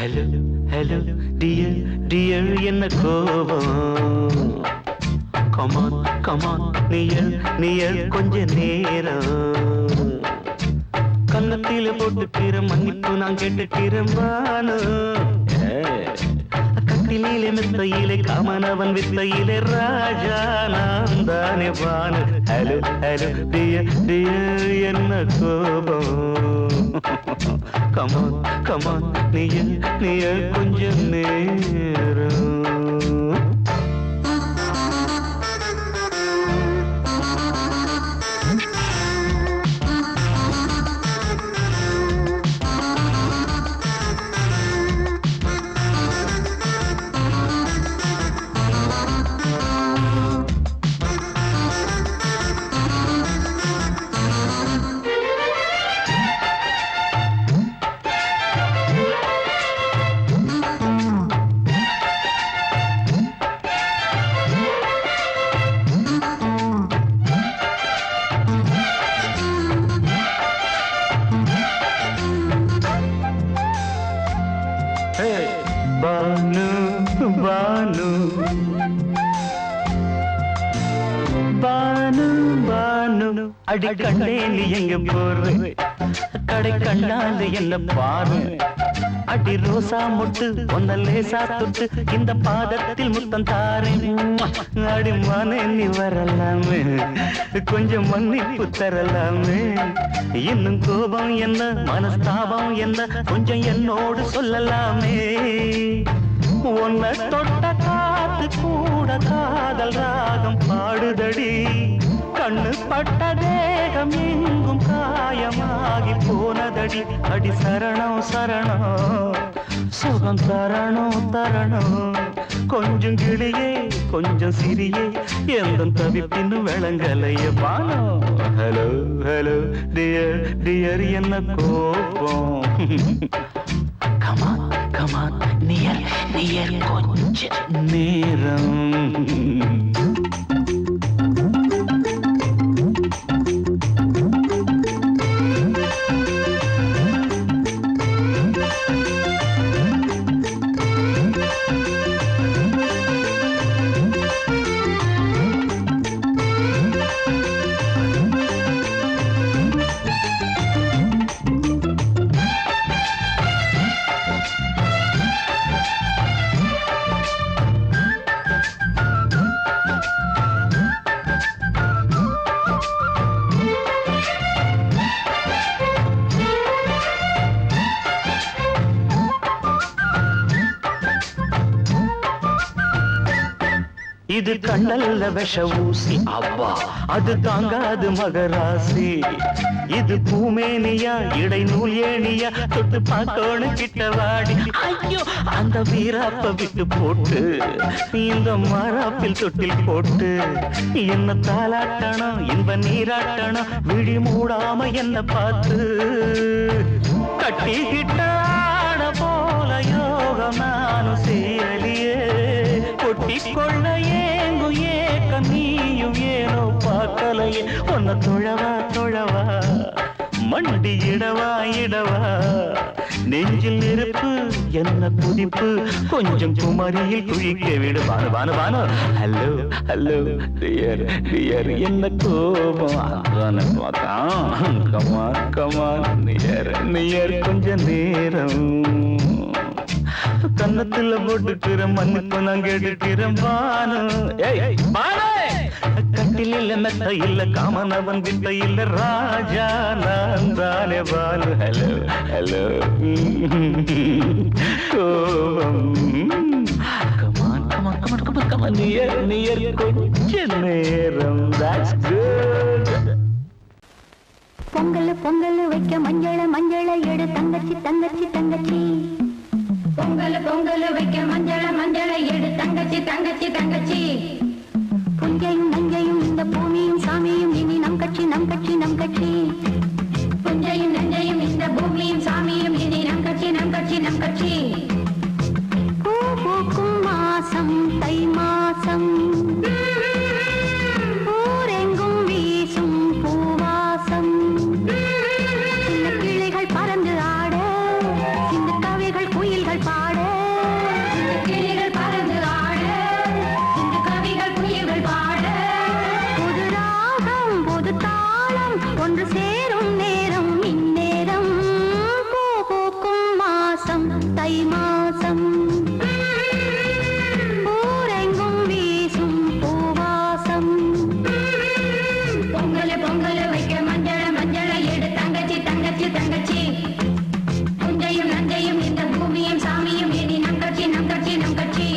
Hello hello dear dear என்ன கோபம் come on come on near near கொஞ்ச நேரம் கன்னத்தில போட்டுக்கிற மன்னிப்பு நான் கேட்டுக்கிறேன் வானு கட்டிலே மெத்தையிலே காமனவன் வித்தையிலே ராஜா நான் தானே வானு ஹலோ ஹலோ டியர் டியர் என்ன கோபம் கமான் கமான் நியர் நியர் கொஞ்ச நேரம் பானு பானு பானு பானு அடி கண்ணே நீ எங்க போற கடை கண்ணால என்ன பாரு அடி ரோசா முட்டு ஒன்ன லேசா தொட்டு இந்த பாதத்தில் முத்தம் தாரேன் அடி மானே நீ வரலாமே கொஞ்சம் மன்னிப்பு தரலாமே இன்னும் கோபம் என்ன மனஸ்தாபம் என்ன கொஞ்சம் என்னோடு சொல்லலாமே உன்னை தொட்ட காத்து கூட காதல் ராகம் பாடுதடி கண்ணு பட்ட தேகம் எங்கும் காயமாகி போனதடி அடி சரணம் சரணம் சுகம் தரணும் தரணும் கொஞ்சம் கிளியே கொஞ்சம் சிறியே எந்த தவிப்பின்னு விளங்கலைய பானோ ஹலோ ஹலோ டியர் டியர் என்ன கோபம் கமான் கமான் நியர் நியர் கொஞ்ச நேரம் இது கண்ணல்ல விஷ ஊசி அவ்வா அது தாங்காது மகராசி இது பூமேனியா இடை நூல் ஏனியா தொட்டு பார்த்தோன்னு கிட்ட வாடி ஐயோ அந்த வீராப்ப விட்டு போட்டு இந்த மாறாப்பில் தொட்டில் போட்டு என்ன தாலாட்டணும் இன்ப நீராட்டணும் விழி மூடாம என்ன பார்த்து கட்டிக்கிட்டான போல யோகம் நானும் சேரலியே கொட்டி கொள்ள ஏங்கு ஏக்க நீயும் ஏனோ பார்க்கலையே உன்னை தொழவா தொழவா மண்டி இடவா இடவா நெஞ்சில் நெருப்பு என்ன குதிப்பு கொஞ்சம் குமரியில் குழிக்க விடு Banu Banu Banu hello hello dear dear என்ன கோபம் அதான பார்த்தான் கமான் கமான் நியர் நியர் கொஞ்ச நேரம் கன்னத்துல போட்டுக்கிற மன்னிப்பு நான் கேட்டுக்கிறேன் பானு கட்டில மெத்த இல்ல காமனவன் வித்த இல்ல ராஜா நான் தானே பானு ஹலோ ஹலோ கோபம் come on come on come on come on come on near near கொஞ்ச நேரம் that's good பொங்கல் பொங்கல் வைக்க மஞ்சள மஞ்சள எடு தங்கச்சி தங்கச்சி தங்கச்சி பொங்கல் பொங்கல் வைக்க மஞ்சள மஞ்சள எடு தங்கச்சி தங்கச்சி தங்கச்சி புஞ்சையும் நஞ்சையும் இந்த பூமியும் சாமியும் இனி நம் கட்சி நம் கட்சி நம் கட்சி புஞ்சையும் நஞ்சையும் இந்த பூமியும் சாமியும் இனி நம் கட்சி நம் கட்சி நம் கட்சி பூ பூக்கும் மாசம் தை மாசம் ஊரெங்கும் வீசும் பூவாசம் சின்ன கிளைகள் பறந்து ஆட சின்ன கவிகள் குயில்கள் பா மாசம் ஊரெங்கும் வீசும் பூவாசம் பொங்கல் பொங்கல் வைக்க மஞ்சள மஞ்சள எடு தங்கச்சி தங்கச்சி தங்கச்சி புஞ்சையும் நஞ்சையும் இந்த பூமியும் சாமியும் இனி நம் கட்சி நம் கட்சி நம் கட்சி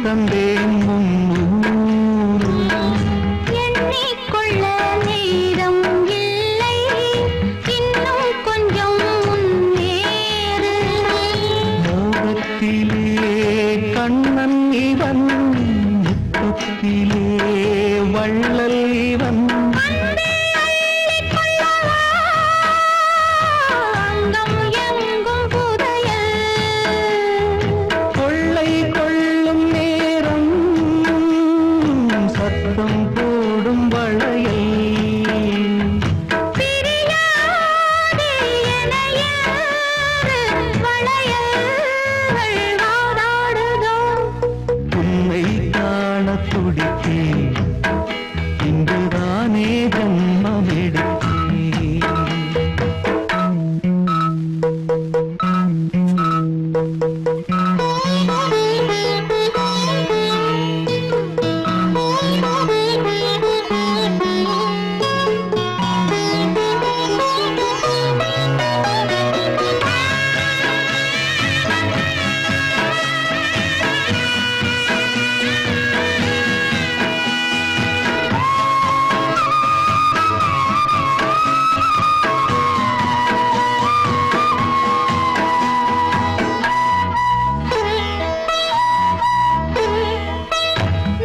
தந்தேன் முன்னூறு. எண்ணிக்கொள்ள நேரம் இல்லை, இன்னும் கொஞ்சம் முன்னேறு. மோகத்திலே கண்ணன் இவன், முத்தத்திலே வள்ளல் இவன். அங்கம் எங்கும் புதையல், கொள்ளை கொள்ளும் நேரம் சத்தம் போடும் வளையல். பிரியாதே என யாரு வளையல்கள் வாதாடுதோ. உன்னை காண துடித்தேன், இங்குதானே ஜன்மம் எடுத்தேன்.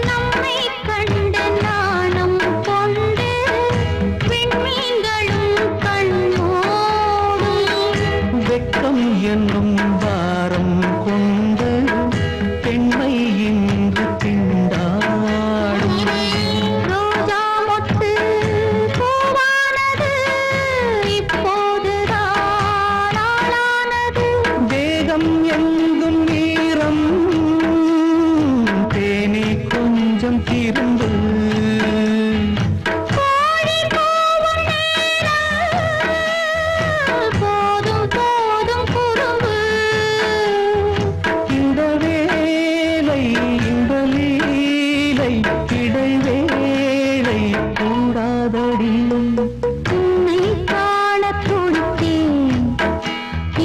நம்மை கண்ட நாணம் கொண்டு விண்மீன்களும் கண்ணோடும். வெட்கம் என்னும் வாரம் கொண்டு பெண்மை இன்று திண்டாடும். ரோஜா மொட்டு பூவானது, இப்போதுதான் ஆளானது. வேகம் எங்கும் நீரம், தேனே கொஞ்சம் திரும்பு. கோழி கூவும் நேரம், போதும் போதும் குறும்பு. இந்த வேலை இந்த லீலை இடைவேளை கூடாதடியும். உன்னை காணத் துடித்தேன்,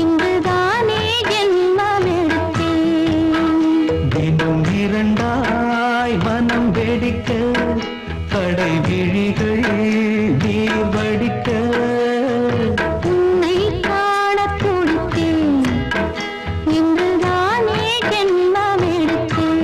இங்குதானே ஜென்மம் எடுத்தேன். தினம் இரண்டாய் மனம் வெடிக்க, கடை விழிகள் நீர் வடிக்க. உன்னை காணத் துடித்தேன், இங்குதானே ஜென்மம் எடுத்தேன்.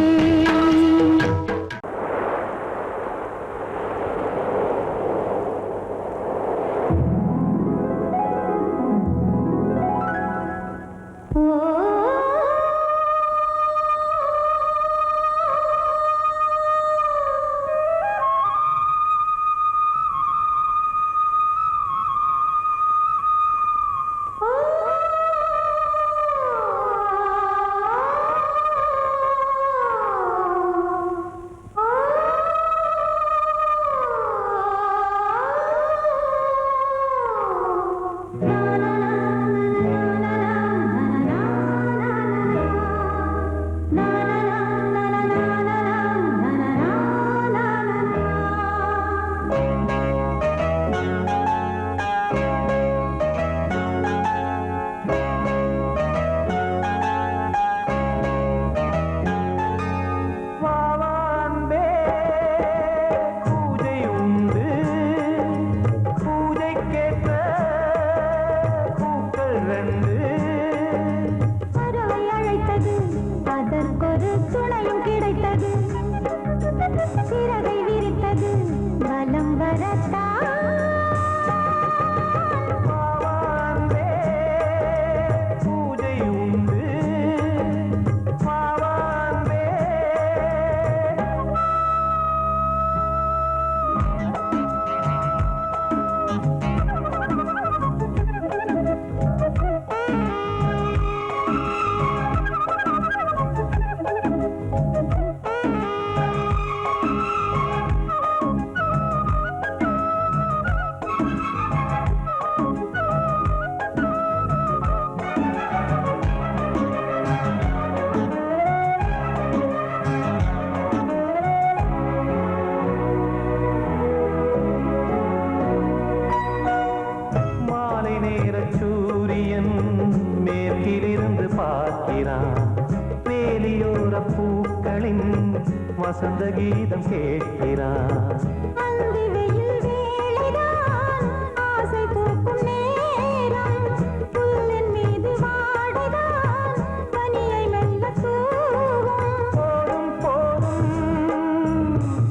வசந்த கீதம் கேட்கிறார். அந்தி வெயில் வேளைதான் ஆசை பூக்கும் நேரம், புல்லின் மீது வாடைதான் பனியை மெல்ல தூவும். போதும் போதும்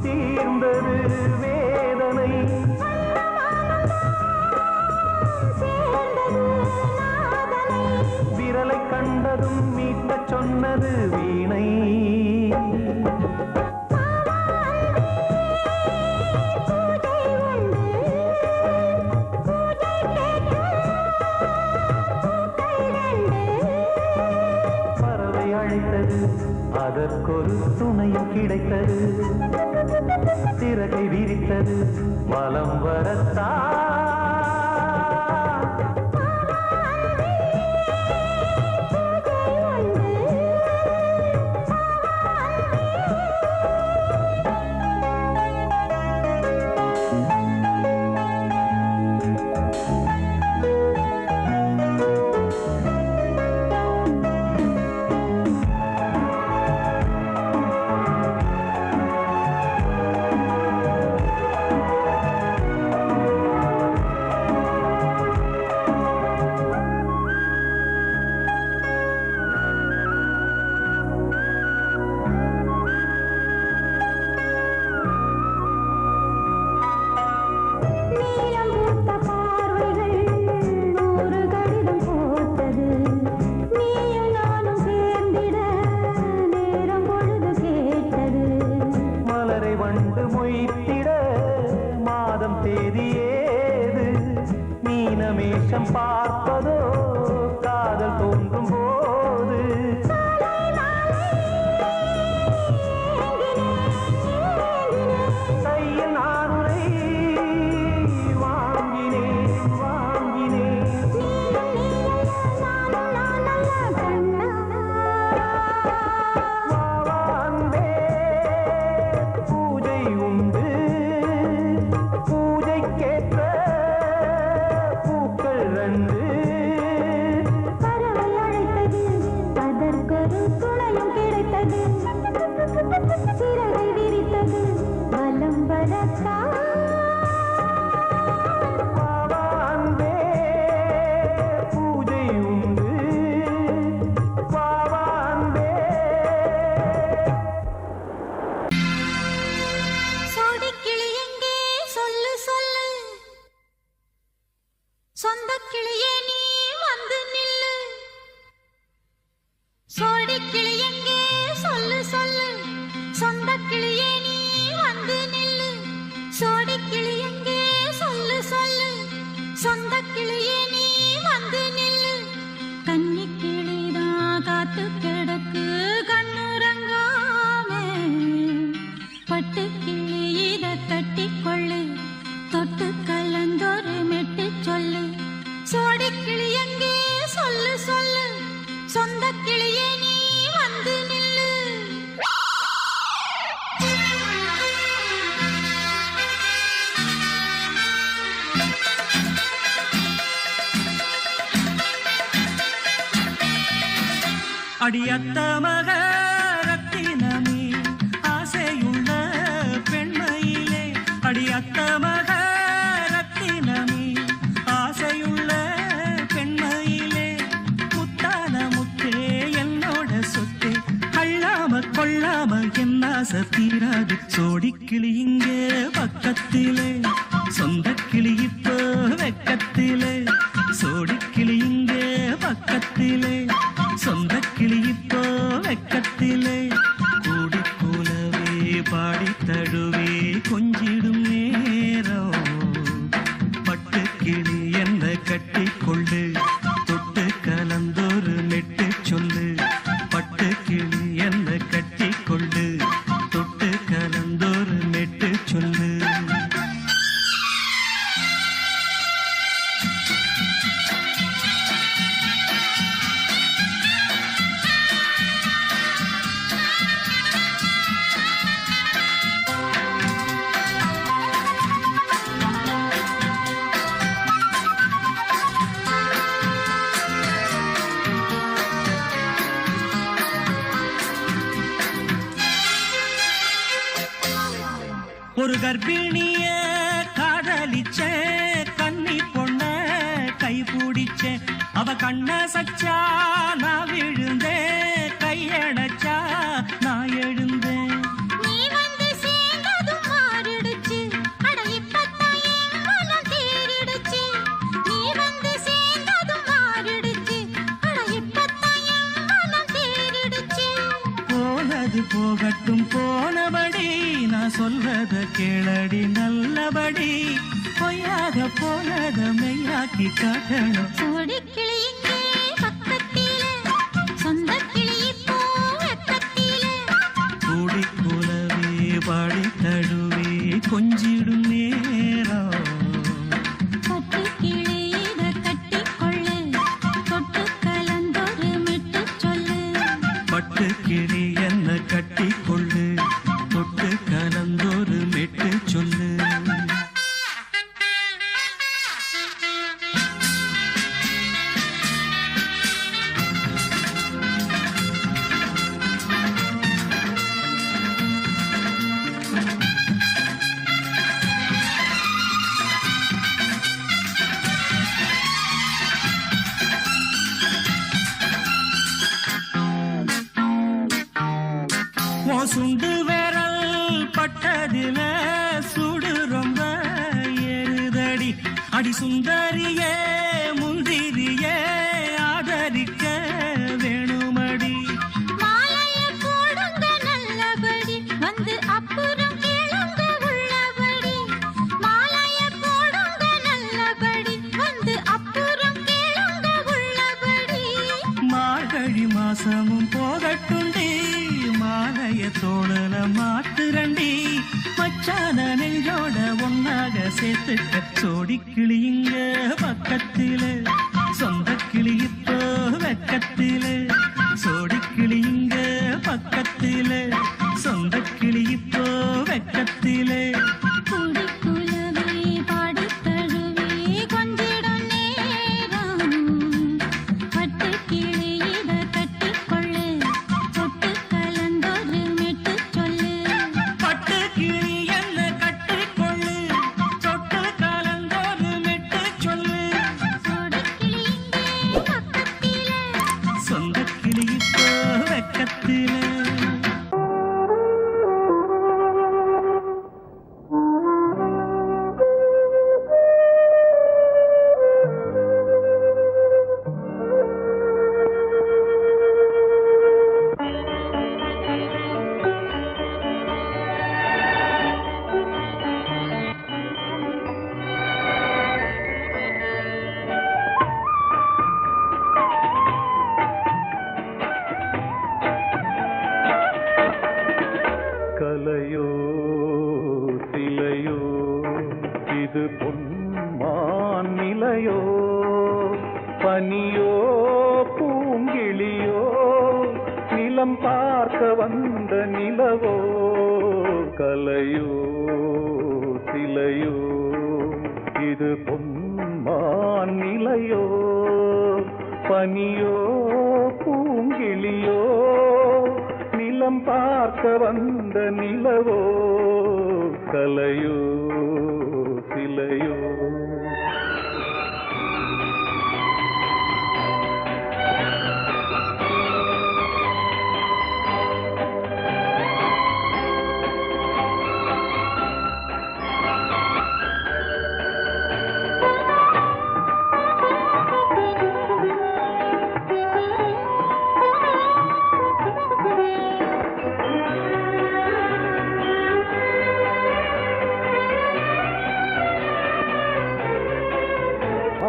தீர்ந்தது வேதனை, சேர்ந்தது நாதனை, விரலை கண்டதும் மீட்டச் சொன்னது வீணை. பறவை அழைத்தது, அதற்கொரு துணையும் கிடைத்தது, சிறகை விரித்தது வலம் வரத்தான். மீனமேஷம் பார்ப்பதோ காதல் தோன்றும் போது, கையில் நானுரை வாங்கினேன் வாங்கினேன். வாவான்பே பூஜை உண்டு, பூஜைக்கேற்ற பூக்கள் ரெண்டு. பறவை அழைத்தது, அதற்கொரு துணையும் கிடைத்தது, சிறகை விரித்தது வலம் வரத்தான். வாவான்பே பூஜை உண்டு, வாவான்பே. சோடிக்கிளி எங்கே சொல்லு சொல்லு, சொந்த கிளியே நீ வந்து நில்லு. சோடிக்கிளி எங்கே சொல்லு சொல்லு, சொந்த கிளியே நீ வந்து நில்லு. சோடிக்கிளி எங்கே சொல்லு சொல்லு, சொந்த கிளியே நீ வந்து நில்லு. கன்னி கிளிதான் காத்து கிடக்கு கண்ணுறங்காமே, பட்டு கிளி இத கட்டிக்கொள்ளு, தொட்டு கலந்தொரு மெட்டு சொல்லு. சோடிக்கிளி எங்கே சொல்லு சொல்லு, சொந்த கிளியே நீ வந்து நில்லு. அடியத்த மக ரத்தினமே ஆசையுள்ள பெண்மையிலே, அடியத்த மக ரத்தினமே ஆசையுள்ள பெண்மையிலே, முத்தான முத்தே என்னோட சொத்தே, அள்ளாம கொள்ளாம என் ஆசை தீராது. சோடிக்கிளி இங்கே பக்கத்திலே, சொந்த கிளி இப்போ வெக்கத்திலே. சோடிக்கிளி இங்கே பக்கத்திலே, சொந்த கிளி இப்போ வெக்கத்திலே. கூடி கூலவே பாடி தழுவே கொஞ்சிடும் நேரம், பட்டு கிளி என்ன கட்டி கொள்ளு, தொட்டு கலந்தொரு மெட்டு சொல்லு. பட்டு கிளி என்ன கட்டி கொள்ளு, தொட்டு கலந்தொரு மெட்டு சொல்லு. ஒரு கர்ப்பிணிய காதலிச்ச கன்னி பொண்ண கை பிடிச்ச அவ கண்ண சச்சா நான் விழுந்தேன் கையடைச்சா நான் எழுந்தேன் நீ வந்து சேர்ந்ததும் மாறிடுச்சு அட இப்பத்தான் என் மனம் தேறிடுச்சு நீ வந்து சேர்ந்ததும் மாறிடுச்சு அட இப்பத்தான் என் மனம் தேறிடுச்சு போனது போகட்டும் போனபடி நான் சொல்றத கேளடி நல்லபடி பொய்யாக போனத மெய்யாக்கி காட்டணும் சோடிக்கிளி இங்கே பக்கத்திலே சொந்த கிளி இப்போ வெக்கத்திலே கூடி கூலவே பாடி தழுவே கொஞ்சிடும் நேரம் பட்டு கிளி இத கட்டிக்கொள்ளு தொட்டு கலந்தொரு மிட்டு சொல்லு பட்டு கிளி என்ன கட்டிக்கொள்ளு தொட்டு கலந்தொரு மெட்டு சொல்லு சுண்டு விரல் பட்டதில சுடு ரொம்ப ஏறுதடி அடி சுந்தரியே முந்திரியே ஆதரிக்க வேணுமடி மாலைய போடுங்க நல்லபடி வந்து அப்புறம் கேளுங்க உள்ளபடி மாலைய போடுங்க நல்லபடி வந்து அப்புறம் கேளுங்க உள்ளபடி மார்கழி மாசமும் போகட்டுண்டி மாலைய தோழல மாத்துரண்டி மச்சான நெஞ்சோட ஒன்னாக சேர்த்துக்க சோடி கிளியுங்க பக்கத்தில சொந்த கிளி இப்போ வெக்கத்தில சோடி கிளியுங்க பக்கத்தில சொந்த கிளி இப்போ வெக்கத்தில கூடி குலவே பாடி தழுவே கொஞ்சிடும் நேரம் பட்டு கிளி இத கட்டிக்கொள்ளு தொட்டு கலந்தொரு மெட்டு சொல்லு பட்டு கிளி என்ன கட்டிக்கொள்ளு தொட்டு கலந்தொரு மெட்டு சொல்லு சோடிக்கிளி இங்கே பக்கத்திலே சொந்த கிளி இப்போ வெக்கத்தில கலையோ சிலையோ இது பொன்மான் நிலையோ பனியோ பூங்கிளியோ நிலம் பார்க்க வந்த நிலவோ கலையோ சிலையோ இது பொன்மான் நிலையோ பனியோ பூங்கிளியோ நிலம் பார்க்க வந்த நிலவோ கலையோ சிலையோ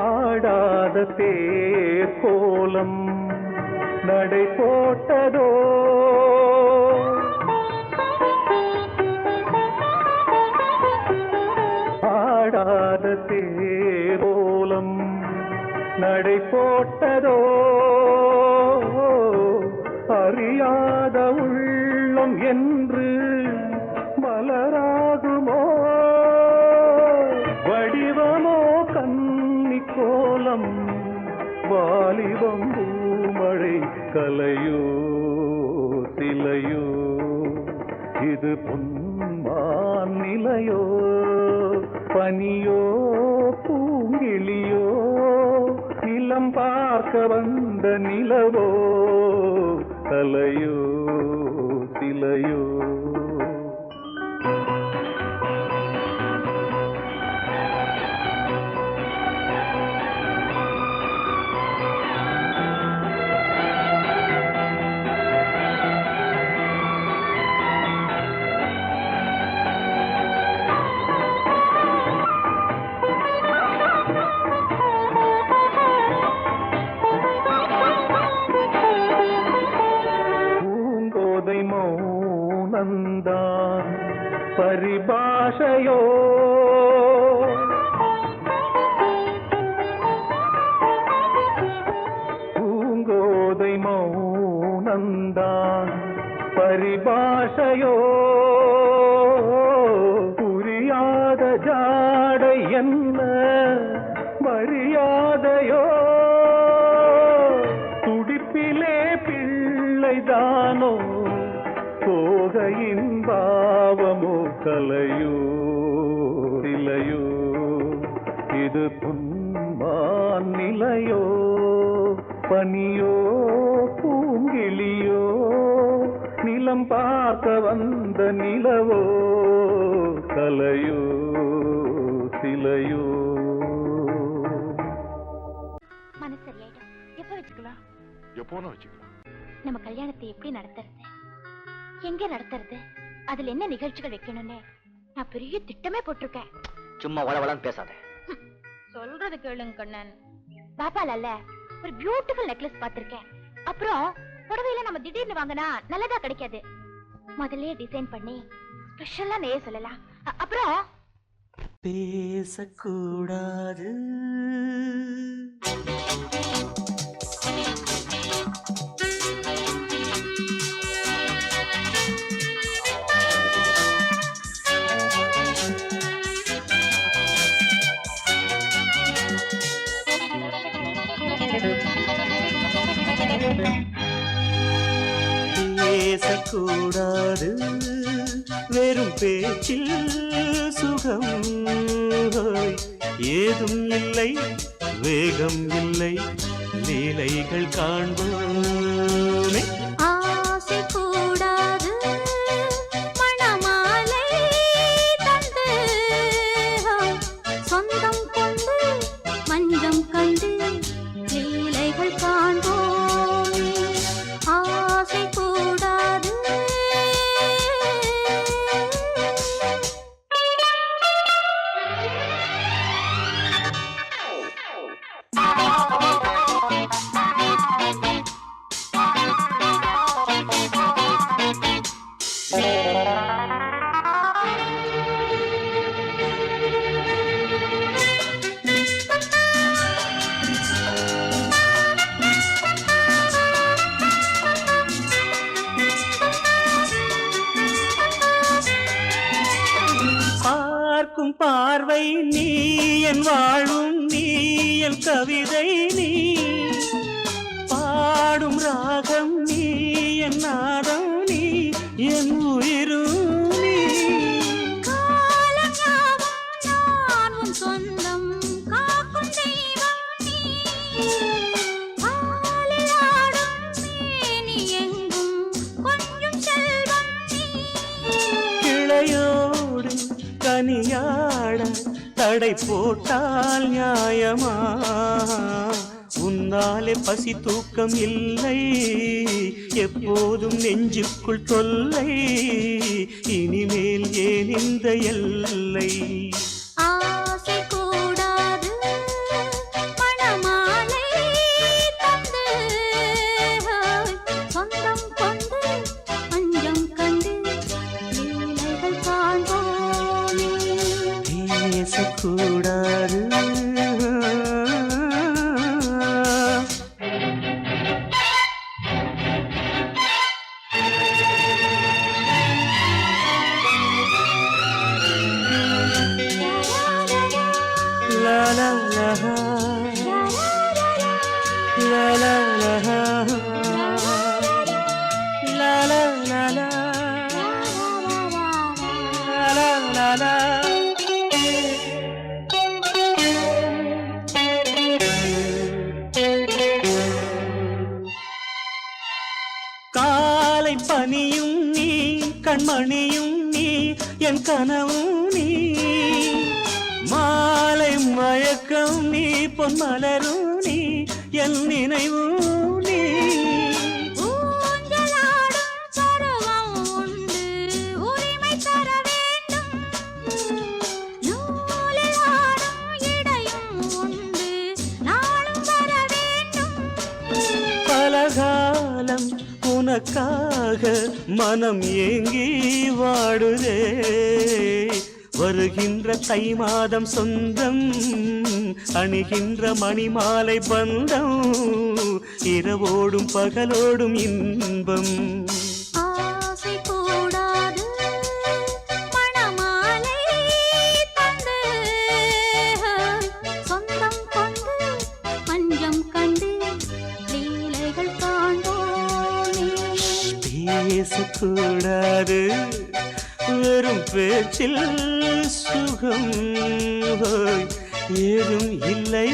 ஆடாத தேர் கோலம் நடை போட்டதோ ஆடாத தேர் கோலம் நடை போட்டதோ அறியாத உள்ளம் என்று மலராகுமோ வடிவமோ கன்னி கோலம் வாலிபம் பூமழை கலையோ சிலையோ இது பொன்மான் நிலையோ பனியோ பூங்கிளியோ நிலம் பார்க்க வந்த நிலவோ தலையோ சிலையோ மௌனந்தான் பரிபாஷையோ பூங்கோதை மௌனந்தான் பரிபாஷையோ புரியாத ஜாடை என்ன மரியாதையோ துடிப்பிலே பிள்ளைதானோ போகையின் பாவமோ கலையோ இலையோ இது புன்மான் நிலையோ பனியோ பூங்கிளியோ நிலம் பார்க்க வந்த நிலவோ கலையோ சிலையோ மனசு சரியாயிடும். எப்ப வச்சுக்கலாம்? எப்போனா வச்சுக்கலாம். நம்ம கல்யாணத்தை எப்படி நடத்துறது, எங்க நடத்துறது, அதுல என்ன நிகழ்ச்சிகள் வைக்கணும்னு நான் பெரிய திட்டமே போட்டிருக்கேன். சும்மா வளவளன்னு பேசாத. சொல்றது கேளுங்க கண்ணன். பாப்பால அல்ல ஒரு பியூட்டிஃபுல் நெக்லஸ் பாத்திருக்கேன். அப்புறம் புடவையில நம்ம திடீர்னு வாங்கினா நல்லதா கிடைக்காது. முதல்ல டிசைன் பண்ணி ஸ்பெஷலா நெய்ய சொல்லலாம். அப்புறம் பேசக்கூடாது பேசக்கூடாது வெறும் பேச்சில் சுகம் ஏதும் இல்லை வேகம் இல்லை லீலைகள் காண்போமே. ஆசை கூடாது மணமாலை தந்து சொந்தம் கொண்டு மஞ்சம் கண்டு லீலைகள் காண்போம். ஆசை கூடாது பார்க்கும் பார்வை நீ என் வாழும் நீ என் கவிதை நீ பாடும் ராகம் நீ என் நாதம் நீ என் உயிரும் நீ. காலஞாபம் சொந்தம் காக்கும் தெய்வம் நீ. ஆலில் ஆடும் மேனி எங்கும் கொஞ்சம் செல்வம் நீ. கிளையோடு கனியாட தடை போட்டால் நியாயமா? உன்னாலே பசி தூக்கம் இல்லை எப்போதும் நெஞ்சுக்குள் தொல்லை இனிமேல் ஏன் இந்த எல்லை? ஆசை கூடாது மணமாலை தந்து சொந்தம் கொண்டு அஞ்சம் கண்டு லீலைகள் காண்போமே. பேசக்கூடாது la la la la la la la la la la la la கண்மணியும் நீ என் கனவும் நீ மாலை மயக்கம் நீ பொன்மலரும் நீ என் நினைவும் நீ பலகாலம் உனக்காக மனம் ஏங்கி வாடுதே வருகின்ற தை மாதம் சொந்தம் அணிகின்ற மணிமாலை பந்தம் இரவோடும் பகலோடும் இன்பம் ஆசை கூடாது மணமாலை தந்து சொந்தம் கொண்டு பஞ்சம் கண்டு லீலைகள் காண்போமே பேசக்கூடாது வெறும் பேச்சில் சுகம் ஏதும் இல்லை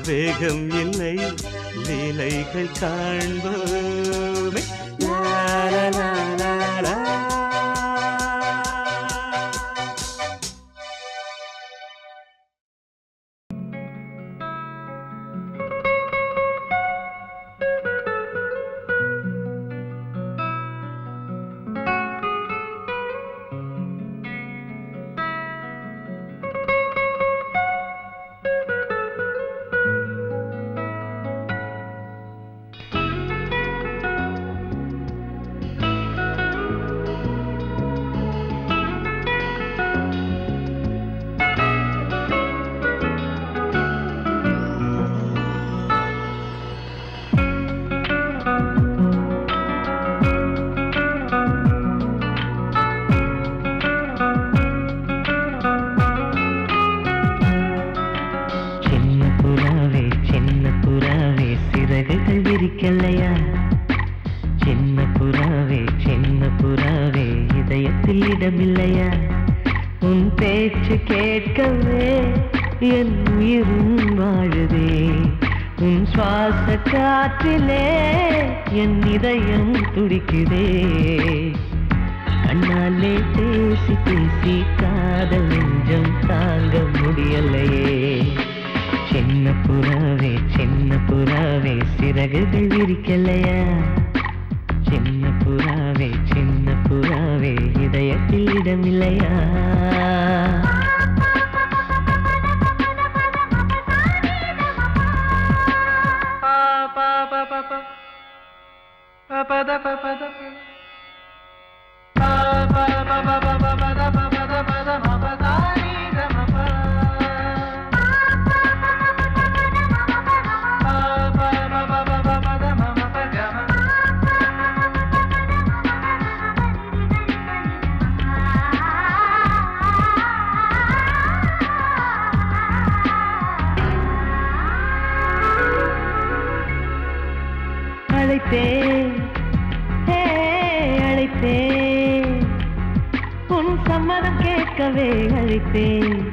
வேகம் இல்லை லீலைகள் காண்போமே லா லா லா லா லா. விரிக்கலையா சின்ன புறாவே இதயத்தில் இடமில்லையா உன் பேச்சு கேட்கவே என் உயிரும் வாழுதே உன் சுவாச காற்றிலே என் இதயம் துடிக்குதே கண்ணாலே பேசி பேசி காதல் நெஞ்சம் தாங்க முடியலையே சின்ன புறாவே சிறகுகள் விரிக்கலையா சின்ன புறாவே இதயத்தில் இடமில்லையா அழைத்தேன் உன் சம்மதம் கேட்கவே அழைத்தேன்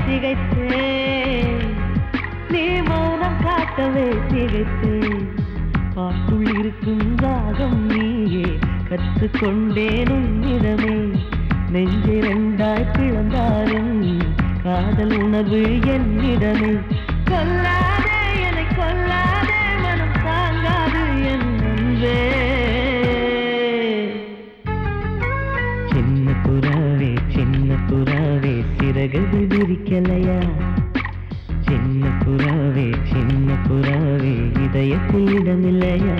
திகைத்தேன் நீ மௌனம் காட்டவே திகைத்தேன் பாட்டுள் இருக்கும் ராகம் நீயே கற்றுக்கொண்டேன் உன்னிடமே நெஞ்சிரண்டாய் பிளந்தாலும் காதல் உணர்வு என்னிடமே கொல்லாதே என்னை கொல்லாதே மனம் தாங்காது என் அன்பே சின்ன புறாவே சிறகுகள் விரிக்கலையா சின்ன புறாவே இதயத்தில் இடமில்லையா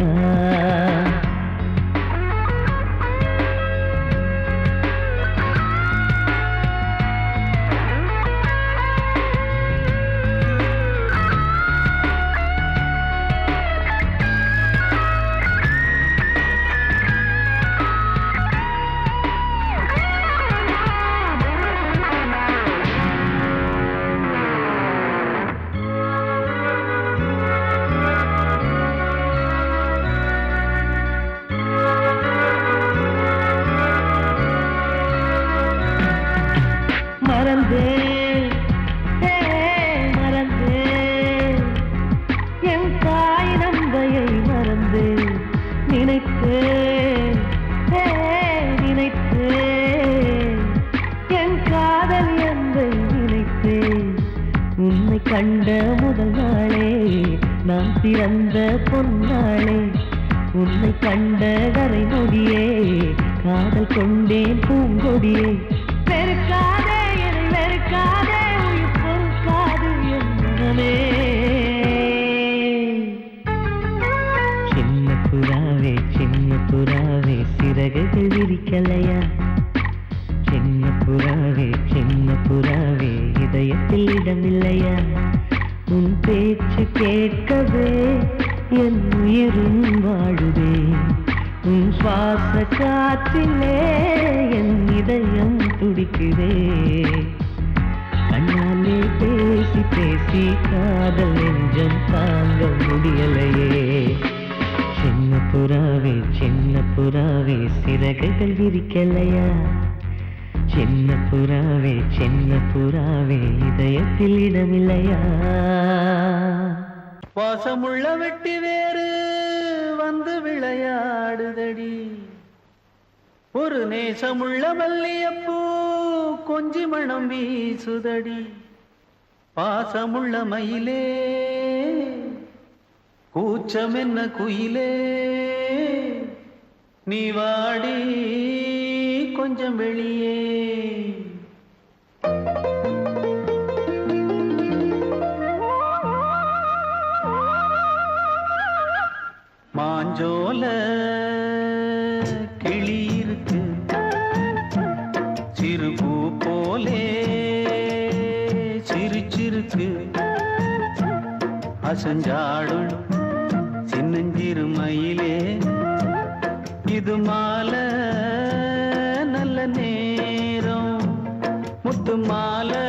பிறந்த பொன்னாளே உன்னை கண்ட கரை நொடியே காதல் கொண்டேன் பூங்கொடியே வெறுக்காதே என்னை வெறுக்காதே உயிர் பொறுக்காது என்னமே சின்ன புறாவே சிறகுகள் விரிக்கலையா சின்ன புறாவே இதயத்தில் இடமில்லையா உன் பேச்சு கேட்கவே என் உயிரும் வாழுதே உன் சுவாச காற்றிலே என் இதயம் துடிக்குதே கண்ணாலே பேசி பேசி காதல் நெஞ்சம் தாங்க முடியலையே சின்ன புறாவே சிறகுகள் விரிக்கலையா சின்ன புறாவே இதயத்தில் இடமில்லையா வாசமுள்ள வெட்டி வேறு வந்து விளையாடுதடி ஒரு நேசமுள்ள மல்லியப்பூ கொஞ்சி மணம் வீசுதடி பாசமுள்ள மயிலே கூச்சம் என்ன குயிலே நீ வாடி கொஞ்சம் வெளியே மாஞ்சோல கிளி இருக்கு சிறுபூ போலே சிரிச்சிருக்கு அசஞ்சாடும் சின்னஞ்சிறு மயிலே இது மாலை நல்ல நேரம் முத்து மாலை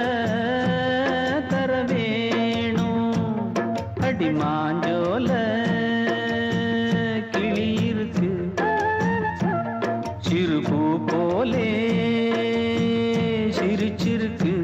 தர வேணும் அடி மாஞ்சோல கிளி இருக்கு சிறுபூ போலே சிரிச்சிருக்கு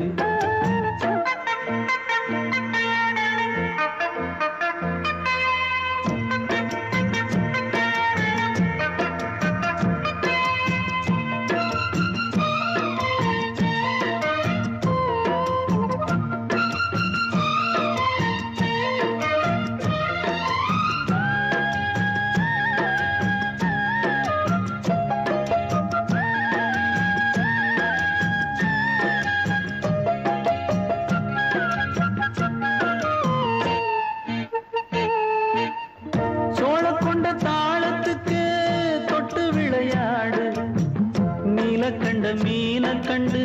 மீன கண்டு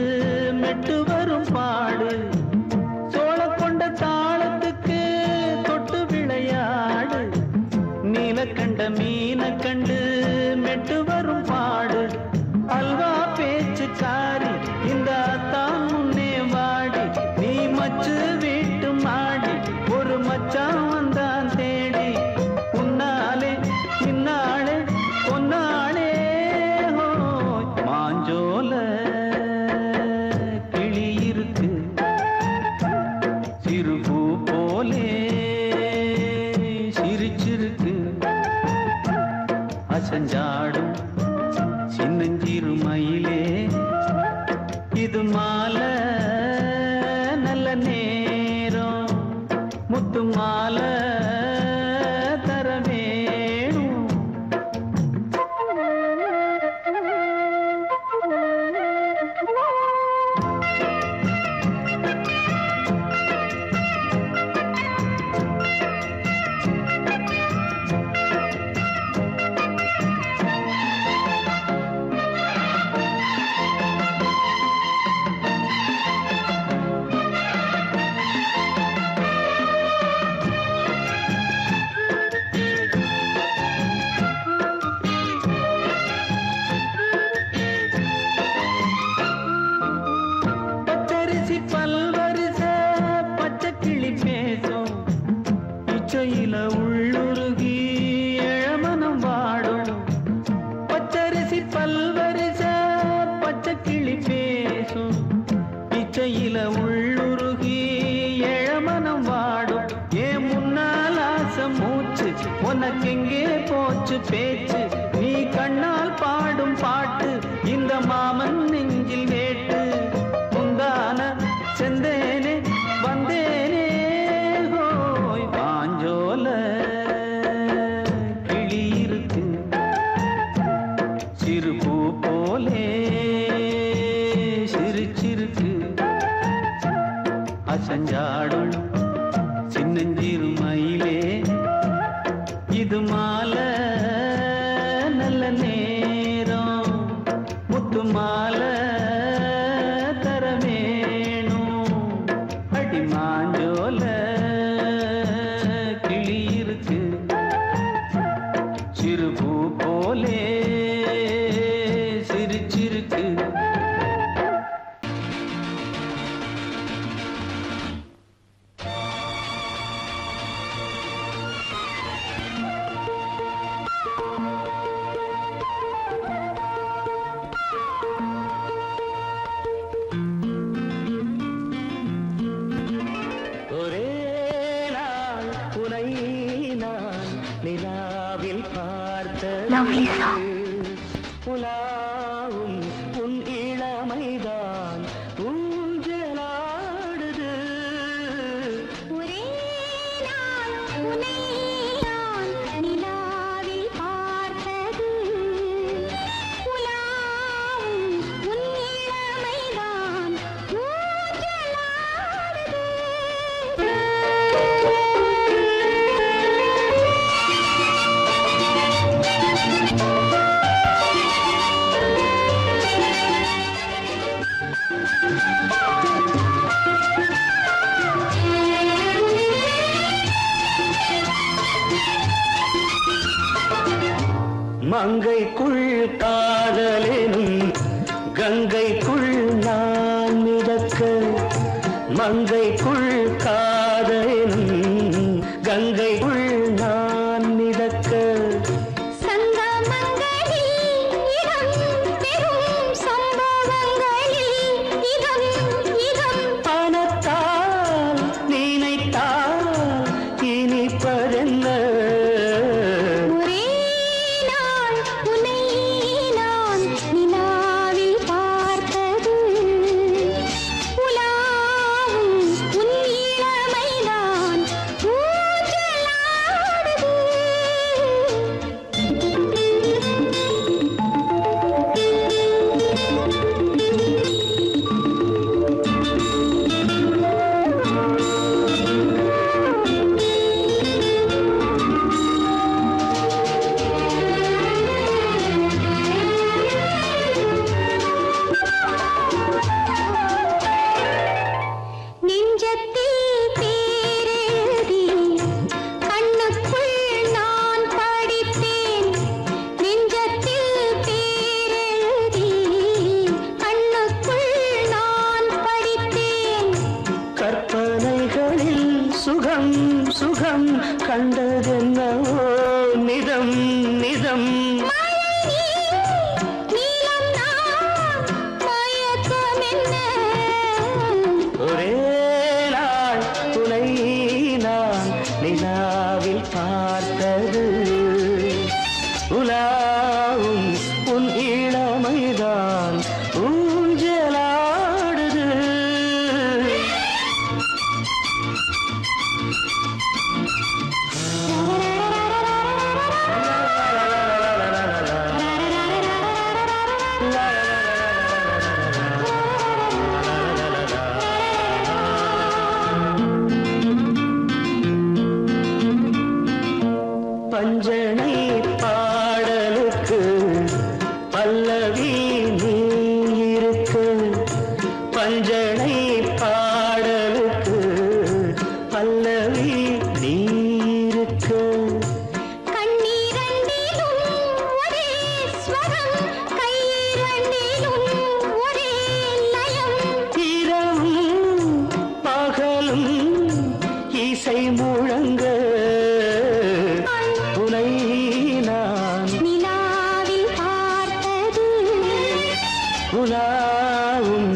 மெட்டு வரும் பாடு சோழ கொண்ட தாளத்துக்கு தொட்டு விளையாடு நீலக்கண்ட மீன கண்டு மெட்டு வரும் பாடு அல்வா பேச்சுக்காரி இந்த தான் முன்னே வாடி நீ மச்சு வீட்டு மாடி ஒரு மச்சான் வந்தான் தேடி உன்னாலே இன்னாலே பொன்னாளே மாஞ்சோல கிளி இருக்கு சிறுபூ போலே சிரிச்சிருக்கு அசஞ்சாடும் சின்னஞ்சிறு மயிலே இது மாலை நல்ல நேரம் முத்து மாலை தர வேணும் பச்சரிசி பல்வரிச பச்சை கிளி பேசும் இச்சையில உள்ளுருகி இளமனம் வாடும் பச்சரிசி பல்வரிச பச்சை கிளி பேசும் இச்சையில உள்ளுருகி இளமனம் வாடும் ஏன் முன்னால் ஆசை மூச்சு உனக்கெங்கே போச்சு பேச்சு நீ கண்ணால் பாடும் பாட்டு இந்த மாமன் நெஞ்சில் வேட்டு முந்தான செந்தேனே வந்தேனே ஹோய் பாஞ்சோல சிறு பூ போலே சிரிச்சிருக்கு அசஞ்சாடும் சின்னஞ்சிறு மயிலே இது மாலை நல்ல நேரம் முத்து மாலை தரவேணும் அடி மாஞ்சோல கிளி இருக்கு சிறு பூ போலே சிரிச்சிருக்கு ஒரே நாள் உனை நான் நிலாவில் Lovely song. புலாவும் உன் இளமைதான் ஊஞ்சலாடுது ஒரே நாள் உன்னை நான் நிலாவில் பார்த்தது உலாவும் உன் இளமைதான் மங்கைக்குள் காதலெனும் கங்கைக்குள் நான் மிதக்க மங்கைக்குள் காதலெனும் கங்கைக்குள் நான் மிதக்க பணத்தால் நினைத்தால் இனிப்பதென்ன கற்பனைகளில் சுகம் சுகம் கண்டதென்னவோ நிதம் நிதம் ஒரே நாள் துணை நான் நிலாவில் பார்த்தது உலாவும் உன் இளமைதான் ஊஞ்சலாடுது பஞ்சனை பாடலுக்கு பல்லவி நீ இருக்கு பஞ்சனை பாடலுக்கு பல்லவி நீ இருக்கு இரவும் பகலும் இசை முழங்க உனை நான் நிலாவில் பார்த்தது உலாவும்